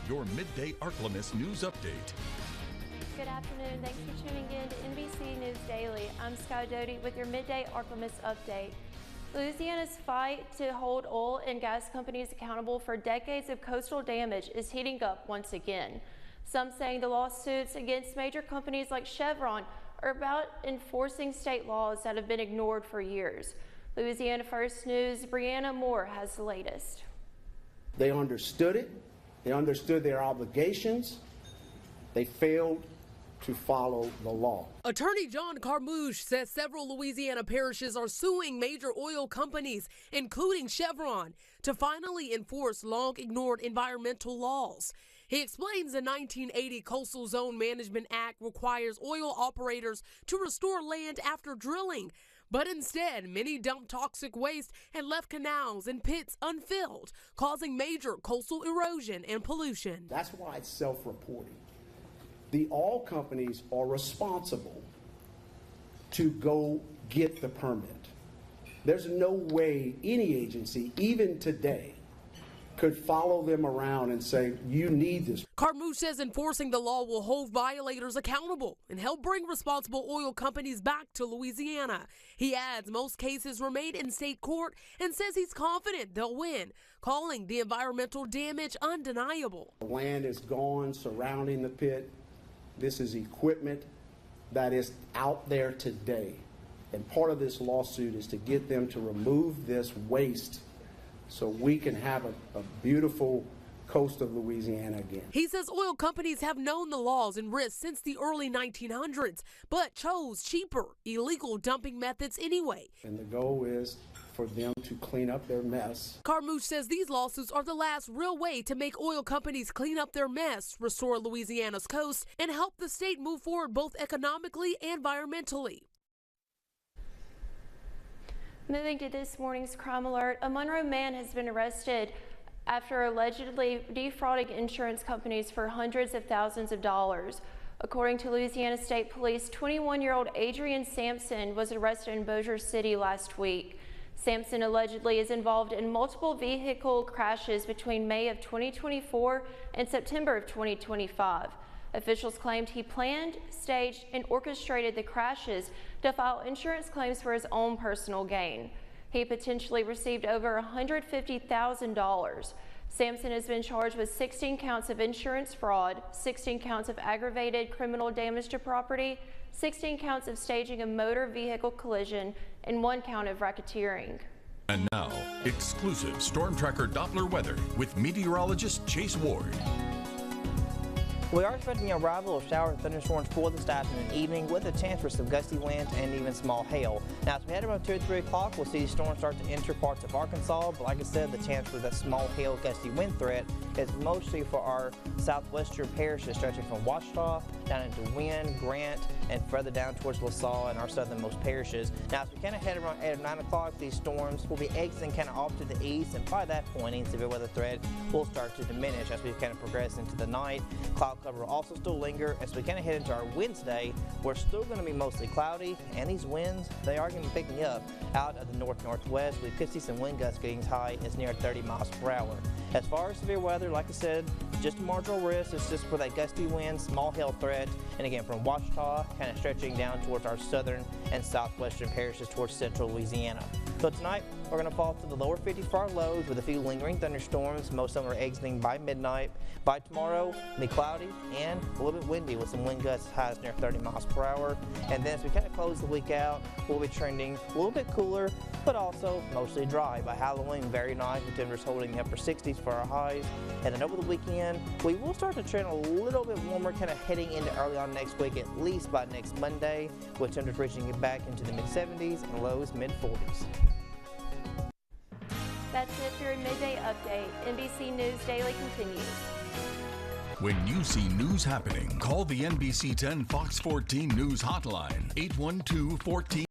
your Midday Ark-La-Miss news update. Good afternoon. Thanks for tuning in to NBC News Daily. I'm Sky Doty with your Midday Ark-La-Miss update. Louisiana's fight to hold oil and gas companies accountable for decades of coastal damage is heating up once again. Some saying the lawsuits against major companies like Chevron are about enforcing state laws that have been ignored for years. Louisiana First News' Brianna Moore has the latest. They understood it. They understood their obligations. They failed to follow the law. Attorney John Carmouche says several Louisiana parishes are suing major oil companies, including Chevron, to finally enforce long-ignored environmental laws. He explains the 1980 Coastal Zone Management Act requires oil operators to restore land after drilling, but instead many dumped toxic waste and left canals and pits unfilled, causing major coastal erosion and pollution. That's why it's self-reporting. The oil companies are responsible to go get the permit. There's no way any agency, even today, could follow them around and say, you need this. Carmouche says enforcing the law will hold violators accountable and help bring responsible oil companies back to Louisiana. He adds most cases remain in state court and says he's confident they'll win, calling the environmental damage undeniable. The land is gone surrounding the pit. This is equipment that is out there today. And part of this lawsuit is to get them to remove this waste so we can have a beautiful coast of Louisiana again. He says oil companies have known the laws and risks since the early 1900s, but chose cheaper, illegal dumping methods anyway. And the goal is for them to clean up their mess. Carmouche says these lawsuits are the last real way to make oil companies clean up their mess, restore Louisiana's coast, and help the state move forward both economically and environmentally. Moving to this morning's crime alert, a Monroe man has been arrested after allegedly defrauding insurance companies for hundreds of thousands of dollars. According to Louisiana State Police, 21-year-old Adrian Sampson was arrested in Bossier City last week. Sampson allegedly is involved in multiple vehicle crashes between May of 2024 and September of 2025. Officials claimed he planned, staged, and orchestrated the crashes to file insurance claims for his own personal gain. He potentially received over $150,000. Sampson has been charged with 16 counts of insurance fraud, 16 counts of aggravated criminal damage to property, 16 counts of staging a motor vehicle collision, and 1 count of racketeering. And now, exclusive Storm Tracker Doppler weather with meteorologist Chase Ward. We are expecting the arrival of showers and thunderstorms for this afternoon and evening with a chance for some gusty winds and even small hail. Now, as we head around 2 or 3 o'clock, we'll see storms start to enter parts of Arkansas, but like I said, the chance for that small hail gusty wind threat is mostly for our southwestern parishes stretching from Ouachita down into Wynne, Grant, and further down towards LaSalle and our southernmost parishes. Now, as we kind of head around 8 or 9 o'clock, these storms will be exiting kind of off to the east, and by that point, any severe weather threat will start to diminish as we kind of progress into the night. Cloud cover will also still linger as we kind of head into our Wednesday. We're still going to be mostly cloudy, and these winds, they are going to be picking up out of the north-northwest. We could see some wind gusts getting as high as near 30 miles per hour. As far as severe weather, like I said, just a marginal risk. It's just for that gusty wind, small hail threat, and again from Ouachita, kind of stretching down towards our southern and southwestern parishes towards central Louisiana. So tonight, we're going to fall to the lower 50s for our lows with a few lingering thunderstorms. Most of them are exiting by midnight. By tomorrow, it'll be cloudy and a little bit windy with some wind gusts as high as near 30 miles per hour. And then as we kind of close the week out, we'll be trending a little bit cooler, but also mostly dry. By Halloween, very nice, with temperatures holding the upper 60s for our highs. And then over the weekend, we will start to trend a little bit warmer, kind of heading into early on next week, at least by next Monday, with temperatures reaching back into the mid-70s and lows mid-40s. That's it for your midday update. NBC News Daily continues. When you see news happening, call the NBC 10 Fox 14 News Hotline, 812-14.